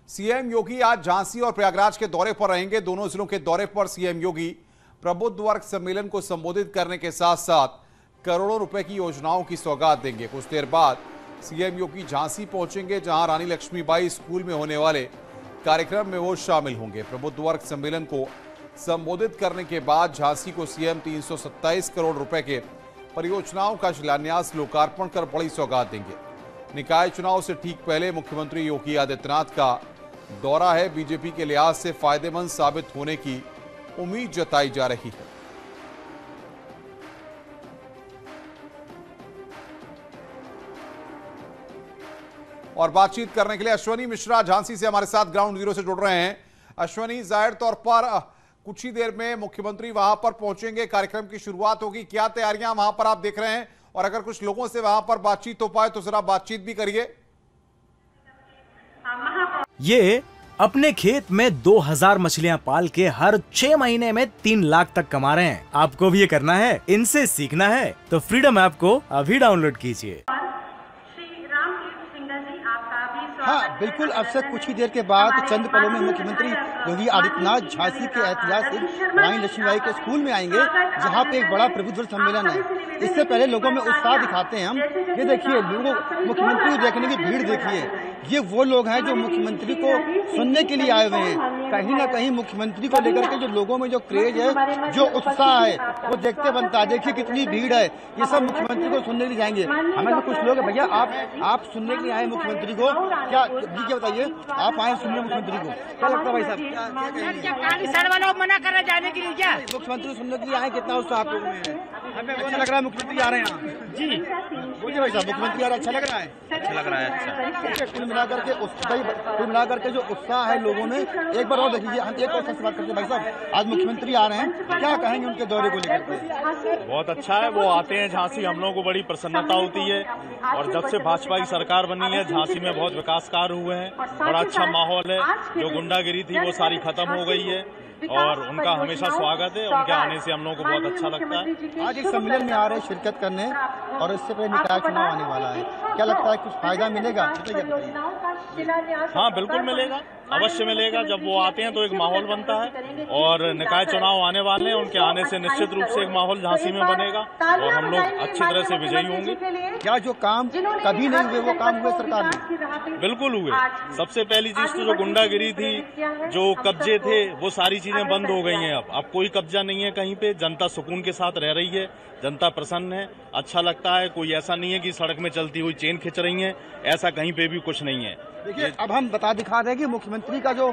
CM योगी आज झांसी और प्रयागराज के दौरे पर रहेंगे। दोनों जिलों के दौरे पर सीएम योगी प्रबुद्ध वर्ग सम्मेलन को संबोधित करने के साथ साथ करोड़ों रुपए की योजनाओं की सौगात देंगे। कुछ देर बाद सीएम योगी झांसी पहुंचेंगे, जहां रानी लक्ष्मीबाई स्कूल में होने वाले कार्यक्रम में वो शामिल होंगे। प्रबुद्ध वर्ग सम्मेलन को संबोधित करने के बाद झांसी को सीएम 327 करोड़ रुपए के परियोजनाओं का शिलान्यास, लोकार्पण कर बड़ी सौगात देंगे। निकाय चुनाव से ठीक पहले मुख्यमंत्री योगी आदित्यनाथ का दौरा है। बीजेपी के लिहाज से फायदेमंद साबित होने की उम्मीद जताई जा रही है। और बातचीत करने के लिए अश्वनी मिश्रा झांसी से हमारे साथ ग्राउंड जीरो से जुड़ रहे हैं। अश्वनी, जाहिर तौर पर कुछ ही देर में मुख्यमंत्री वहां पर पहुंचेंगे, कार्यक्रम की शुरुआत होगी। क्या तैयारियां वहां पर आप देख रहे हैं, और अगर कुछ लोगों से वहां पर बातचीत हो पाए तो जरा बातचीत भी करिए। ये अपने खेत में 2000 मछलियां पाल के हर 6 महीने में 3 लाख तक कमा रहे हैं। आपको भी ये करना है, इनसे सीखना है तो फ्रीडम ऐप को अभी डाउनलोड कीजिए। हाँ बिल्कुल, अब से कुछ ही देर के बाद चंद पलों में मुख्यमंत्री योगी आदित्यनाथ झांसी के ऐतिहासिक रानी लक्ष्मीबाई के स्कूल में आएंगे, जहां पे एक बड़ा प्रबुद्ध सम्मेलन है। इससे पहले लोगों में उत्साह दिखाते हैं हम। ये देखिए, लोगों मुख्यमंत्री को देखने की भीड़ देखिए। ये वो लोग हैं जो मुख्यमंत्री को सुनने के लिए आए हुए हैं। कहीं ना कहीं मुख्यमंत्री को लेकर के जो लोगों में जो क्रेज है, जो उत्साह है, वो देखते बनता है। देखिए कितनी भीड़ है, ये सब मुख्यमंत्री को सुनने के लिए जाएंगे। हमें तो कुछ लोग हैं, भैया आप सुनने के लिए आए मुख्यमंत्री को, क्या जी बताइए, आप आए सुनने मुख्यमंत्री को, क्या लगता है भाई साहब? मना कर रहे जाने के लिए, क्या मुख्यमंत्री सुनने के लिए आए? कितना उत्साह आप लोगों में है? हमें अच्छा लग रहा है मुख्यमंत्री आ रहे हैं यहाँ। जी बोलिए भाई साहब, मुख्यमंत्री आ रहा है, अच्छा लग रहा है? अच्छा लग रहा है। अच्छा, कुल मिलाकर के जो उत्साह है लोगों में, एक बार और देखिए। हम एक और सबसे बात करते हैं भाई साहब, आज मुख्यमंत्री आ रहे हैं, क्या कहेंगे उनके दौरे को लेकर के? बहुत अच्छा है, वो आते हैं झांसी, हम लोगों को बड़ी प्रसन्नता होती है। और जब से भाजपा की सरकार बनी है, झांसी में बहुत विकास कार्य हुए हैं, बड़ा अच्छा माहौल है। जो गुंडागिरी थी वो सारी खत्म हो गई है और उनका हमेशा स्वागत है। उनके आने से हम लोगों को बहुत अच्छा लगता है। आज एक सम्मेलन में आ रहे शिरकत करने, और इससे पहले निकाय चुनाव आने वाला है, क्या लगता है कुछ फायदा मिलेगा? हाँ बिल्कुल मिलेगा, अवश्य मिलेगा। जब वो आते हैं तो एक माहौल बनता है, और निकाय चुनाव आने वाले हैं, उनके आने से निश्चित रूप से एक माहौल झांसी में बनेगा और हम लोग अच्छी तरह से विजयी होंगे। क्या जो काम कभी नहीं हुए वो काम हुए सरकार में? बिल्कुल हुए। सबसे पहली चीज तो जो गुंडागिरी थी, जो कब्जे थे, वो सारी चीजें बंद हो गई हैं। अब कोई कब्जा नहीं है कहीं पे। जनता सुकून के साथ रह रही है, जनता प्रसन्न है, अच्छा लगता है। कोई ऐसा नहीं है कि सड़क में चलती हुई चेन खिंच रही है, ऐसा कहीं पे भी कुछ नहीं है। देखिए, अब हम दिखा रहे हैं कि मुख्यमंत्री का जो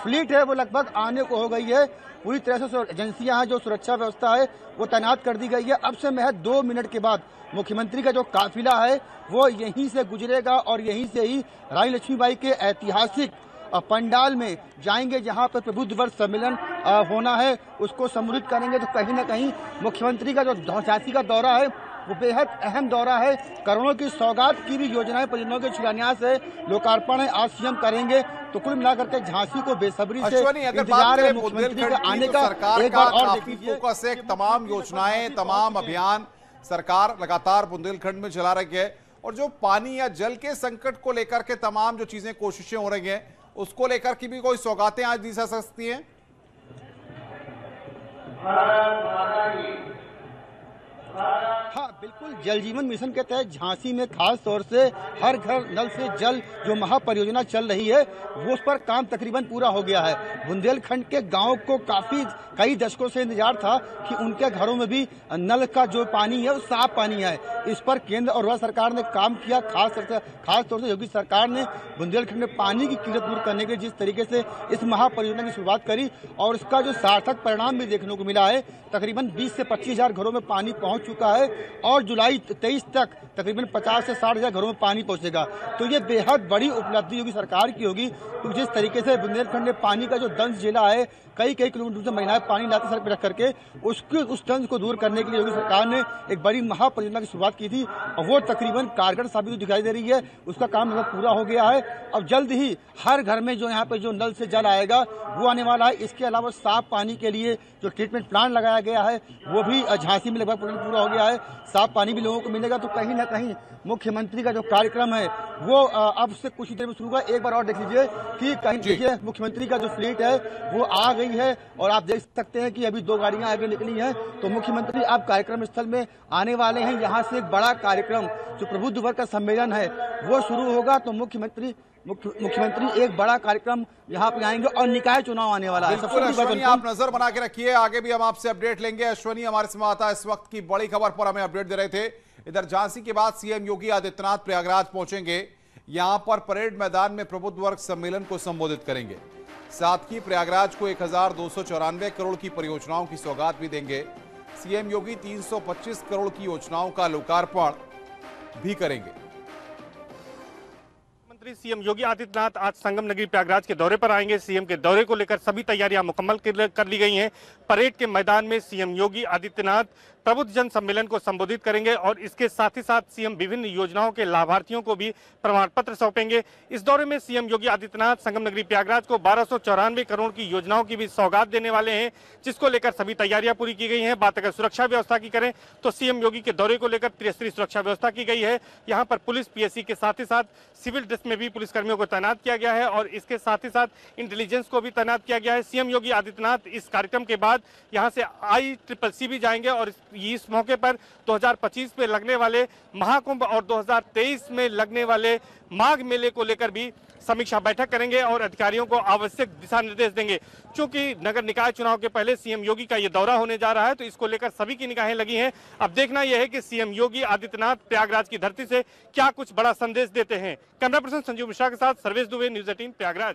फ्लीट है वो लगभग आने को हो गई है। पूरी तरह से एजेंसियां हैं, जो सुरक्षा व्यवस्था है वो तैनात कर दी गई है। अब से महज 2 मिनट के बाद मुख्यमंत्री का जो काफिला है वो यहीं से गुजरेगा, और यहीं से ही रानी लक्ष्मीबाई के ऐतिहासिक पंडाल में जाएंगे, जहां पर प्रबुद्ध वर्ग सम्मेलन होना है, उसको सम्मिलित करेंगे। तो कहीं ना कहीं मुख्यमंत्री का जो झांसी का दौरा है वो बेहद अहम दौरा है। करोड़ों की सौगात की भी योजनाएं, परियोजनाओं के शिलान्यास है, लोकार्पण है, आज सीएम करेंगे। तो कुल मिलाकर के झांसी को बेसब्री से इंतजार है मुख्यमंत्री के आने का। सरकार का काफी फोकस है, तमाम योजनाएं, तमाम अभियान सरकार लगातार बुंदेलखंड में चला रही है। और जो पानी या जल के संकट को लेकर के तमाम जो चीजें, कोशिशें हो रही हैं, उसको लेकर की भी कोई सौगातें आज दी जा सकती हैं? हाँ बिल्कुल, जल जीवन मिशन के तहत झांसी में खास तौर से हर घर नल से जल जो महापरियोजना चल रही है, वो उस पर काम तकरीबन पूरा हो गया है। बुंदेलखंड के गांव को कई दशकों से इंतजार था कि उनके घरों में भी नल का जो पानी है वो साफ पानी है। इस पर केंद्र और राज्य सरकार ने काम किया। खास तौर से योगी सरकार ने बुंदेलखंड में पानी की किल्लत दूर करने के जिस तरीके से इस महापरियोजना की शुरुआत करी, और इसका जो सार्थक परिणाम भी देखने को मिला है। तकरीबन 20 से 25 हजार घरों में पानी पहुंच चुका है, और जुलाई 23 तक तकरीबन 50 से 60 हजार घरों में पानी पहुंचेगा। तो ये बेहद बड़ी उपलब्धि योगी सरकार की होगी। तो जिस तरीके से बुंदेलखंड में पानी का जो दंश झेला है, कई किलोमीटर से महिलाएं पानी लाते सड़क पर रख करके, उस दंश को दूर करने के लिए योगी सरकार ने एक बड़ी महापरियोजना की शुरुआत की थी, और वो तकरीबन कारगर साबित दिखाई दे रही है। उसका काम लगभग पूरा हो गया है। अब जल्द ही हर घर में जो यहाँ पे जो नल से जल आएगा वो आने वाला है। इसके अलावा साफ पानी के लिए जो ट्रीटमेंट प्लांट लगाया गया है वो भी झांसी में लगभग पूरा हो गया है, साफ पानी भी लोगों को मिलेगा। तो कहीं ना कहीं मुख्यमंत्री का जो कार्यक्रम है वो अब से कुछ ही देर में शुरू होगा। एक बार और देख लीजिए कि कहीं देखिए मुख्यमंत्री का जो फ्लीट है वो आ गई है और आप देख सकते हैं कि अभी 2 गाड़ियां आगे निकली हैं। तो मुख्यमंत्री अब कार्यक्रम स्थल में आने वाले हैं। यहाँ से एक बड़ा कार्यक्रम जो प्रबुद्ध वर्ग का सम्मेलन है वो शुरू होगा। तो मुख्यमंत्री एक बड़ा कार्यक्रम यहाँ पे आएंगे और निकाय चुनाव आने वाला है। बिल्कुल अश्वनी, आप नजर बना के रखिए, आगे भी हम आपसे अपडेट लेंगे। अश्वनी हमारे संवाददाता इस वक्त की बड़ी खबर पर हमें अपडेट दे रहे थे। इधर झांसी के बाद सीएम योगी आदित्यनाथ प्रयागराज पहुंचेंगे, यहां पर परेड मैदान में प्रबुद्ध वर्ग सम्मेलन को संबोधित करेंगे। साथ ही प्रयागराज को 1294 करोड़ की परियोजनाओं की सौगात भी देंगे। सीएम योगी 325 करोड़ की योजनाओं का लोकार्पण भी करेंगे। मुख्यमंत्री सीएम योगी आदित्यनाथ आज संगम नगरी प्रयागराज के दौरे पर आएंगे। सीएम के दौरे को लेकर सभी तैयारियां मुकम्मल कर ली गई हैं। परेड के मैदान में सीएम योगी आदित्यनाथ प्रबुद्ध जन सम्मेलन को संबोधित करेंगे और इसके साथ ही साथ सीएम विभिन्न योजनाओं के लाभार्थियों को भी प्रमाण पत्र सौंपेंगे। इस दौरे में सीएम योगी आदित्यनाथ संगम नगरी प्रयागराज को 1294 करोड़ की योजनाओं की भी सौगात देने वाले हैं, जिसको लेकर सभी तैयारियां पूरी की गई हैं। बात अगर सुरक्षा व्यवस्था की करें तो सीएम योगी के दौरे को लेकर त्रिस्तरीय सुरक्षा व्यवस्था की गई है। यहाँ पर पुलिस पीएससी के साथ ही साथ सिविल ड्रेस में भी पुलिसकर्मियों को तैनात किया गया है और इसके साथ ही साथ इंटेलिजेंस को भी तैनात किया गया है। सीएम योगी आदित्यनाथ इस कार्यक्रम के बाद यहाँ से ICCC भी जाएंगे और इस मौके पर 2025 में लगने वाले महाकुंभ और 2023 में लगने वाले माघ मेले को लेकर भी समीक्षा बैठक करेंगे और अधिकारियों को आवश्यक दिशा निर्देश देंगे। क्योंकि नगर निकाय चुनाव के पहले सीएम योगी का ये दौरा होने जा रहा है, तो इसको लेकर सभी की निगाहें लगी हैं। अब देखना यह है कि सीएम योगी आदित्यनाथ प्रयागराज की धरती से क्या कुछ बड़ा संदेश देते हैं। कैमरा पर्सन संजीव मिश्रा के साथ सर्वेश दुबे, न्यूज़ 18 प्रयागराज।